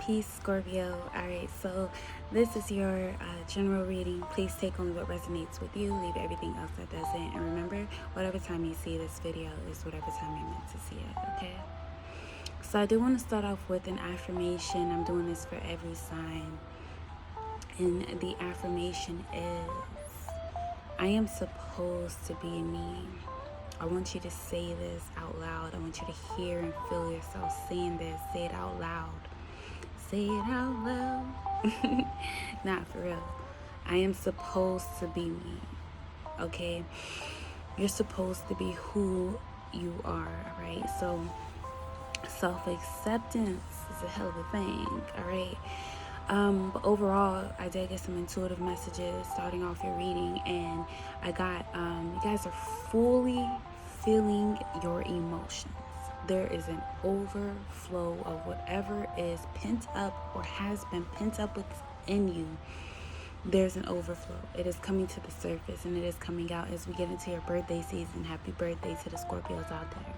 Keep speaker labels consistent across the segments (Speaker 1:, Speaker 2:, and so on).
Speaker 1: Peace, Scorpio. Alright, so this is your general reading. Please take only what resonates with you. Leave everything else that doesn't. And remember, whatever time you see this video is whatever time you're meant to see it, okay? So I do want to start off with an affirmation. I'm doing this for every sign. And the affirmation is, I am supposed to be me. I want you to say this out loud. I want you to hear and feel yourself saying this. Say it out loud. Say it out loud. Not for real. I am supposed to be me. Okay? You're supposed to be who you are, right? So self-acceptance is a hell of a thing, all right? But overall, I did get some intuitive messages starting off your reading, and I got, you guys are fully feeling your emotions. There is an overflow of whatever is pent up or has been pent up within you. There's an overflow. It is coming to the surface, and it is coming out as we get into your birthday season. Happy birthday to the Scorpios out there.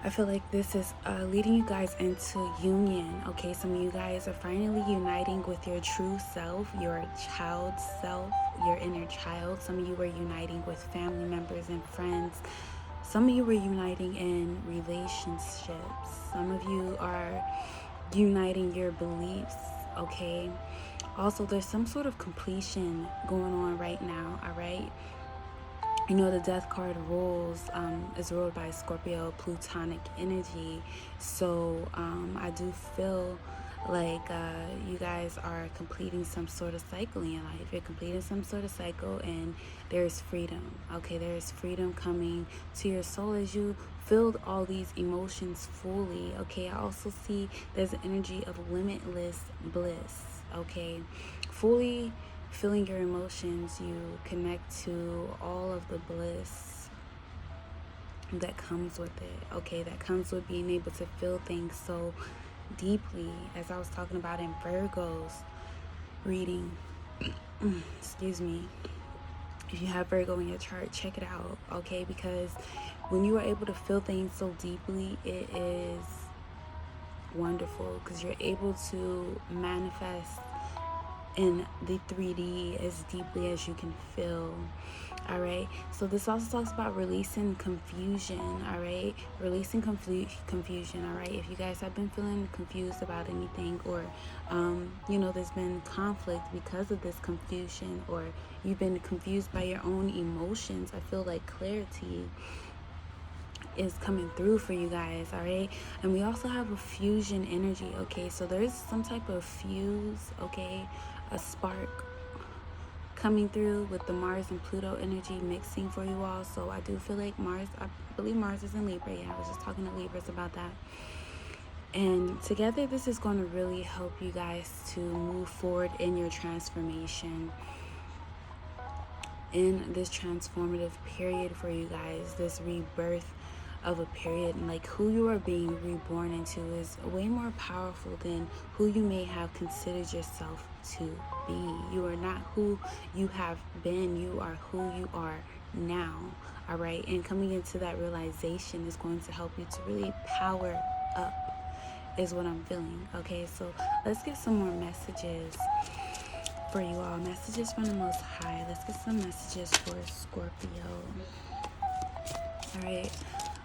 Speaker 1: I feel like this is leading you guys into union. Okay, some of you guys are finally uniting with your true self, your child self, your inner child. Some of you are uniting with family members and friends. Some of you are uniting in relationships. Some of you are uniting your beliefs, okay? Also, there's some sort of completion going on right now, all right? You know, the death card is ruled by Scorpio plutonic energy. So I do feel like you guys are completing some sort of cycle in your life. You're completing some sort of cycle, and there's freedom. Okay, there's freedom coming to your soul as you filled all these emotions fully. Okay, I also see there's an energy of limitless bliss. Okay, fully feeling your emotions, you connect to all of the bliss that comes with it, okay? That comes with being able to feel things so deeply, as I was talking about in Virgo's reading. Excuse me. If you have Virgo in your chart, check it out, okay? Because when you are able to feel things so deeply, it is wonderful, because you're able to manifest in the 3D as deeply as you can feel. All right, so this also talks about releasing confusion. All right, releasing confusion. All right, if you guys have been feeling confused about anything, or you know, there's been conflict because of this confusion, or you've been confused by your own emotions, I feel like clarity is coming through for you guys. All right, and we also have a fusion energy. Okay, so there's some type of fuse, okay, a spark coming through with the Mars and Pluto energy mixing for you all. So I do feel like Mars, I believe Mars is in Libra. Yeah, I was just talking to Libras about that. And together, this is going to really help you guys to move forward in your transformation, in this transformative period for you guys, this rebirth of a period. And like, who you are being reborn into is way more powerful than who you may have considered yourself to be. You are not who you have been. You are who you are now. All right, and coming into that realization is going to help you to really power up, is what I'm feeling. Okay, so let's get some more messages for you all. Messages from the Most High. Let's get some messages for Scorpio. All right.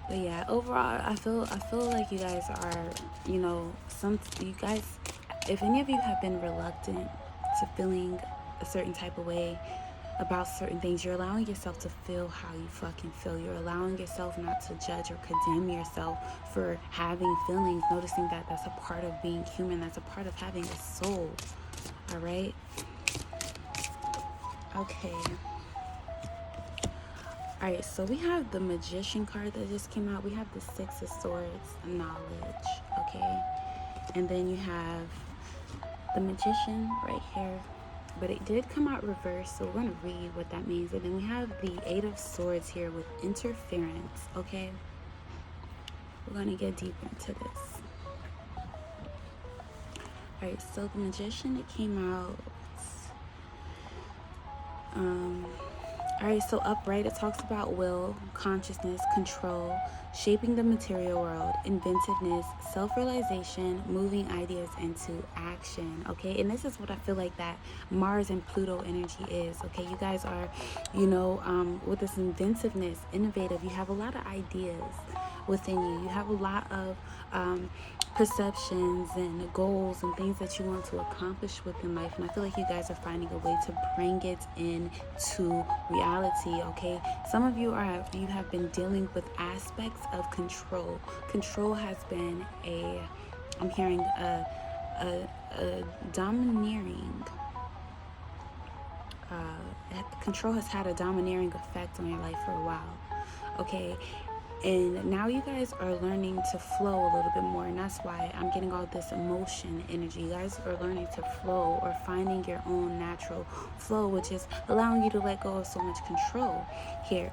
Speaker 1: But yeah, overall, I feel like you guys are, you know, you guys, if any of you have been reluctant to feeling a certain type of way about certain things, you're allowing yourself to feel how you fucking feel. You're allowing yourself not to judge or condemn yourself for having feelings, noticing that that's a part of being human. That's a part of having a soul. All right. Okay. Alright, so we have the Magician card that just came out. We have the Six of Swords, knowledge, okay? And then you have the Magician right here. But it did come out reversed, so we're going to read what that means. And then we have the Eight of Swords here with interference, okay? We're going to get deeper into this. Alright, so the Magician, it came out... All right, so upright, it talks about will, consciousness, control, shaping the material world, inventiveness, self-realization, moving ideas into action, okay? And this is what I feel like that Mars and Pluto energy is, okay? You guys are, with this inventiveness, innovative, you have a lot of ideas within you. You have a lot of perceptions and goals and things that you want to accomplish within life, and I feel like you guys are finding a way to bring it into reality, okay? Some of you have been dealing with aspects of control. Control has been I'm hearing a domineering control has had a domineering effect on your life for a while, okay? And now you guys are learning to flow a little bit more, and that's why I'm getting all this emotion energy. You guys are learning to flow, or finding your own natural flow, which is allowing you to let go of so much control here.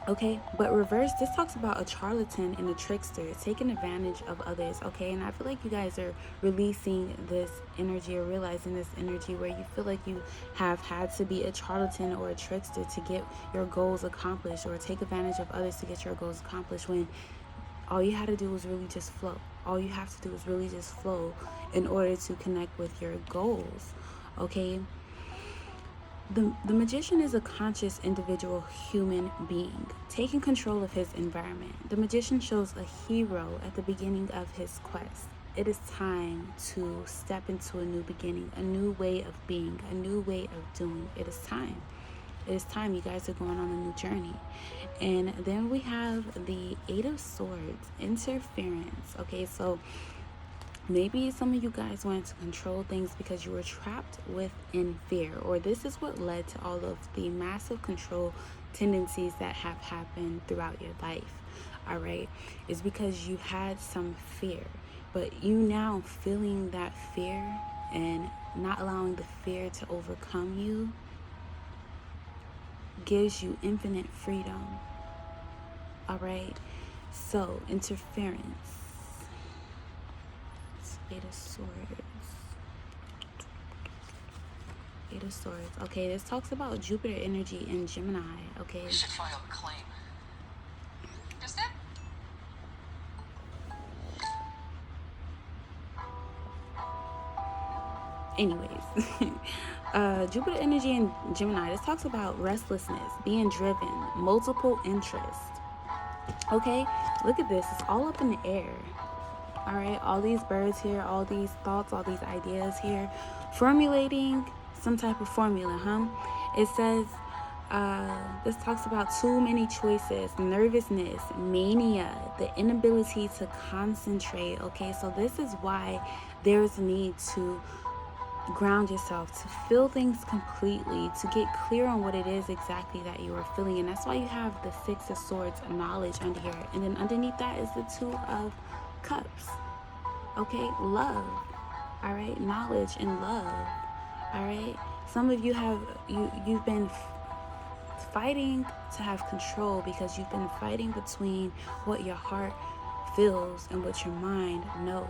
Speaker 1: Okay, but reverse, this talks about a charlatan and a trickster taking advantage of others, okay? And I feel like you guys are releasing this energy, or realizing this energy, where you feel like you have had to be a charlatan or a trickster to get your goals accomplished, or take advantage of others to get your goals accomplished, when all you had to do was really just flow. All you have to do is really just flow in order to connect with your goals, okay? The magician is a conscious individual human being taking control of his environment. The magician shows a hero at the beginning of his quest. It is time to step into a new beginning, a new way of being, a new way of doing. It is time. It is time. You guys are going on a new journey. And then we have the Eight of Swords, interference. Okay, so maybe some of you guys wanted to control things because you were trapped within fear, or this is what led to all of the massive control tendencies that have happened throughout your life. All right, it's because you had some fear, but you now feeling that fear and not allowing the fear to overcome you gives you infinite freedom. All right, so interference. Eight of Swords. Eight of Swords. Okay, this talks about Jupiter energy in Gemini. Okay.
Speaker 2: You should file a claim. Just it?
Speaker 1: Anyways, Jupiter energy in Gemini. This talks about restlessness, being driven, multiple interests. Okay, look at this. It's all up in the air. All right, all these birds here, all these thoughts, all these ideas here, formulating some type of formula, It says, this talks about too many choices, nervousness, mania, the inability to concentrate, okay? So this is why there's a need to ground yourself, to feel things completely, to get clear on what it is exactly that you are feeling. And that's why you have the Six of Swords, knowledge, under here. And then underneath that is the Two of Cups. Okay, love. All right, knowledge and love. All right, some of you have you've been fighting to have control, because you've been fighting between what your heart feels and what your mind knows.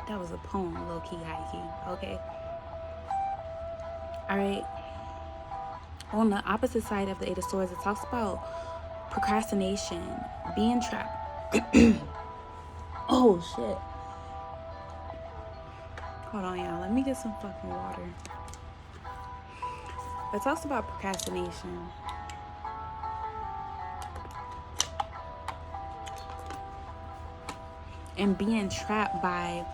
Speaker 1: That was a poem, low key, high key. Okay. All right. On the opposite side of the Eight of Swords, it talks about procrastination, being trapped. Oh shit. Hold on, y'all. Let me get some fucking water. It talks about procrastination. And being trapped by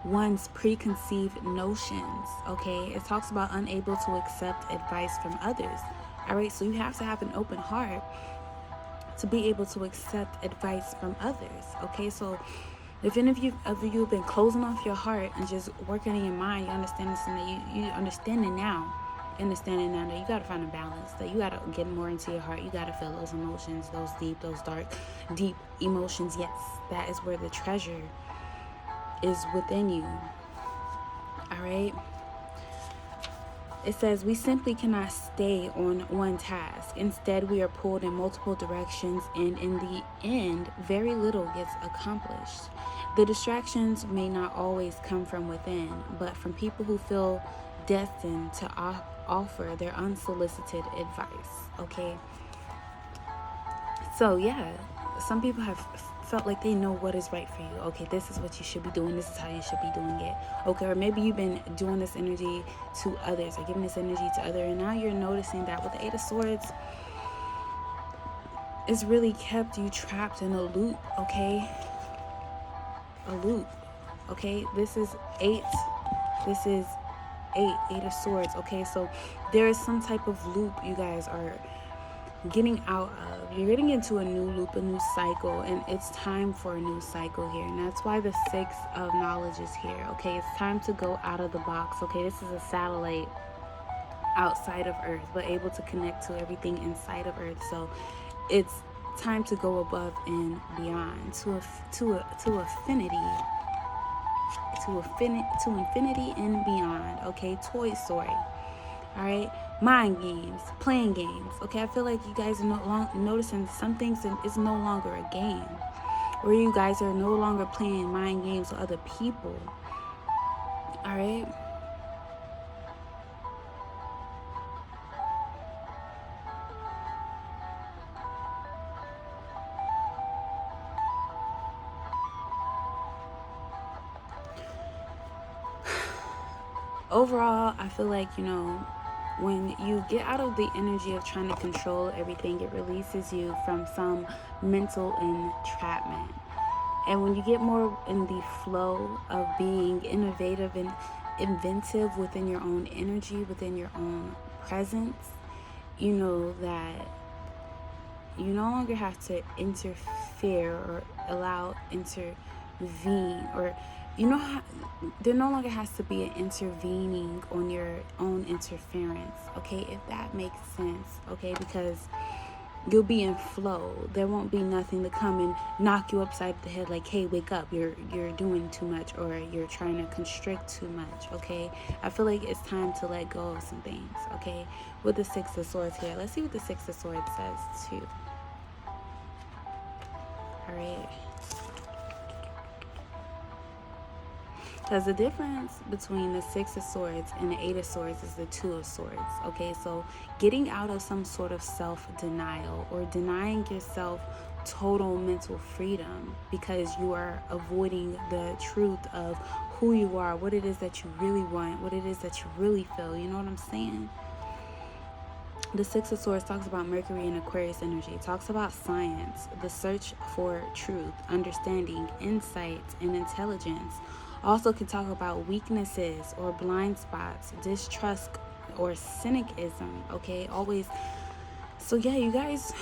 Speaker 1: one's preconceived notions, okay? It talks about unable to accept advice from others. All right, so you have to have an open heart to be able to accept advice from others, okay? So if any of you have been closing off your heart and just working in your mind, you understand this, and you understanding now that you gotta find a balance, that you gotta get more into your heart. You gotta feel those emotions, those dark, deep emotions. Yes, that is where the treasure is, within you. All right. It says we simply cannot stay on one task. Instead, we are pulled in multiple directions, and in the end, very little gets accomplished. The distractions may not always come from within, but from people who fill destined to offer their unsolicited advice, okay? So yeah, some people have felt like they know what is right for you. Okay, this is what you should be doing. This is how you should be doing it. Okay, or maybe you've been doing this energy to others or giving this energy to others, and now you're noticing that with the Eight of Swords, it's really kept you trapped in a loop, okay? A loop, okay? This is 8. This is 8 of Swords, okay? So there is some type of loop you guys are getting out of. You're getting into a new loop, a new cycle, and it's time for a new cycle here. And that's why the 6 of knowledge is here, okay? It's time to go out of the box, okay? This is a satellite outside of Earth, but able to connect to everything inside of Earth. So it's time to go above and beyond, to infinity and beyond, okay? Toy Story. All right, mind games, playing games. Okay, I feel like you guys are noticing some things is no longer a game, or you guys are no longer playing mind games with other people. All right. Overall, I feel like, when you get out of the energy of trying to control everything, it releases you from some mental entrapment. And when you get more in the flow of being innovative and inventive within your own energy, within your own presence, you know that you no longer have to interfere or allow intervene, or there no longer has to be an intervening on your own interference, okay, if that makes sense, okay, because you'll be in flow. There won't be nothing to come and knock you upside the head like, hey, wake up, you're doing too much, or you're trying to constrict too much, okay? I feel like it's time to let go of some things, okay? With the 6 of Swords here, let's see what the 6 of Swords says too. All right. Because the difference between the 6 of Swords and the 8 of Swords is the 2 of Swords. Okay, so getting out of some sort of self-denial or denying yourself total mental freedom because you are avoiding the truth of who you are, what it is that you really want, what it is that you really feel. You know what I'm saying? The 6 of Swords talks about Mercury and Aquarius energy. It talks about science, the search for truth, understanding, insight, and intelligence. Also can talk about weaknesses or blind spots, distrust or cynicism, okay? Always. So yeah, you guys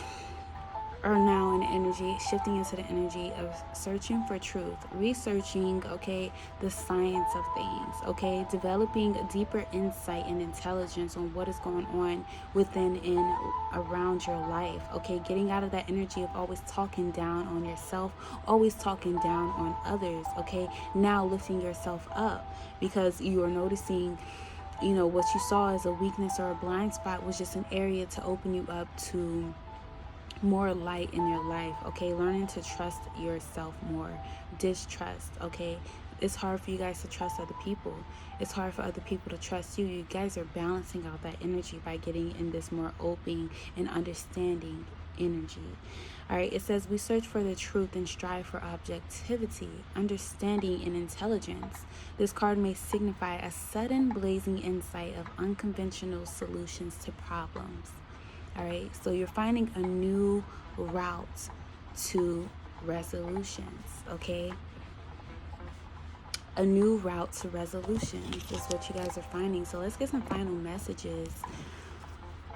Speaker 1: are now in energy, shifting into the energy of searching for truth, researching, okay, the science of things, okay, developing a deeper insight and intelligence on what is going on within and around your life, okay, getting out of that energy of always talking down on yourself, always talking down on others, okay, now lifting yourself up because you are noticing, what you saw as a weakness or a blind spot was just an area to open you up to more light in your life, okay? Learning to trust yourself more. Distrust, okay? It's hard for you guys to trust other people. It's hard for other people to trust you. You guys are balancing out that energy by getting in this more open and understanding energy. All right, it says we search for the truth and strive for objectivity, understanding, and intelligence. This card may signify a sudden blazing insight of unconventional solutions to problems. All right, so you're finding a new route to resolutions, okay? A new route to resolutions is what you guys are finding. So let's get some final messages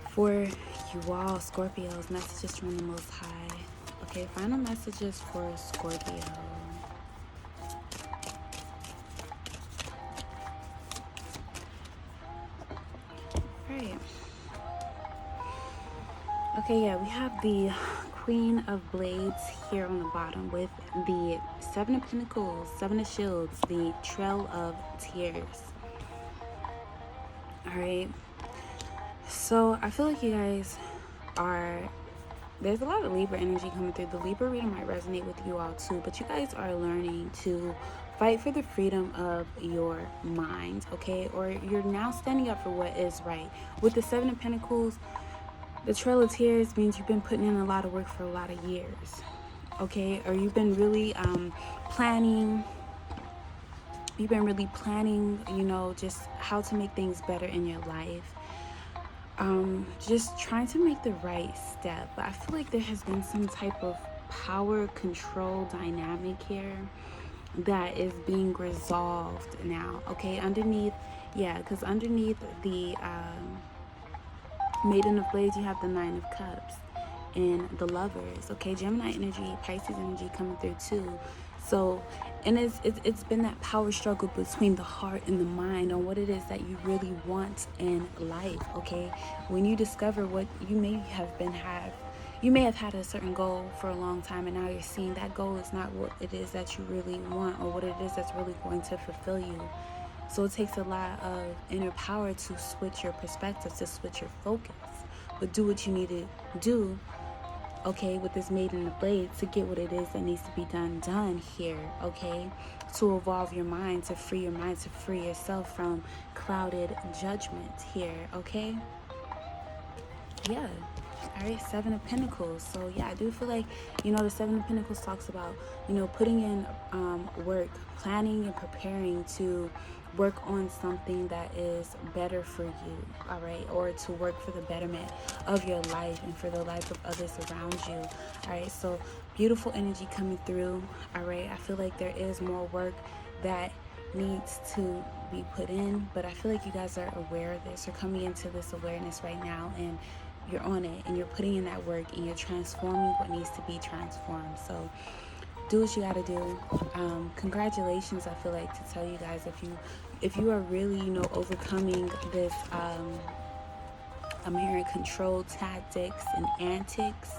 Speaker 1: for you all, Scorpios. Messages from the Most High. Okay, final messages for Scorpio. All right. Okay, yeah, we have the Queen of Blades here on the bottom with the 7 of Pentacles, 7 of Shields, the Trail of Tears. All right. So I feel like you guys there's a lot of Libra energy coming through. The Libra reading might resonate with you all too, but you guys are learning to Fight for the freedom of your mind, okay? Or you're now standing up for what is right. With the Seven of Pentacles, the Trail of Tears means you've been putting in a lot of work for a lot of years, okay? Or you've been really planning, you know, just how to make things better in your life. Just trying to make the right step. But I feel like there has been some type of power control dynamic here that is being resolved now, okay? Underneath, yeah, because underneath the Maiden of Blades, you have the Nine of Cups and the Lovers, okay? Gemini energy, Pisces energy coming through too. So, and it's been that power struggle between the heart and the mind on what it is that you really want in life, okay? When you discover what you may have had a certain goal for a long time, and now you're seeing that goal is not what it is that you really want or what it is that's really going to fulfill you. So it takes a lot of inner power to switch your perspective, to switch your focus. But do what you need to do, okay, with this Maiden of Blades to get what it is that needs to be done here, okay? To evolve your mind, to free your mind, to free yourself from clouded judgment here, okay? Yeah. All right, Seven of Pentacles. So yeah, I do feel like, you know, the Seven of Pentacles talks about, you know, putting in work, planning and preparing to work on something that is better for you, all right, or to work for the betterment of your life and for the life of others around you. All right, so beautiful energy coming through. All right, I feel like there is more work that needs to be put in, but I feel like you guys are aware of this. You're coming into this awareness right now, and you're on it, and you're putting in that work, and you're transforming what needs to be transformed. So do what you got to do. Congratulations, I feel like, to tell you guys, if you are really, you know, overcoming this I'm hearing control tactics and antics.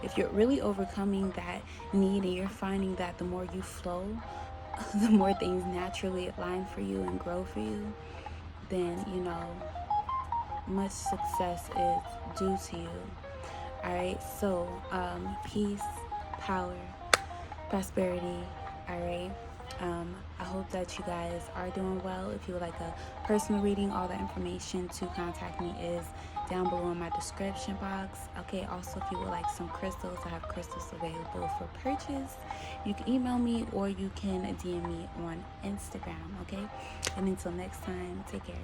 Speaker 1: If you're really overcoming that need and you're finding that the more you flow, the more things naturally align for you and grow for you, then, you know, much success is due to you. All right, so peace, power, prosperity. All right, I hope that you guys are doing well. If you would like a personal reading, all the information to contact me is down below in my description box. Okay, also if you would like some crystals, I have crystals available for purchase. You can email me or you can DM me on Instagram. Okay, and until next time, take care.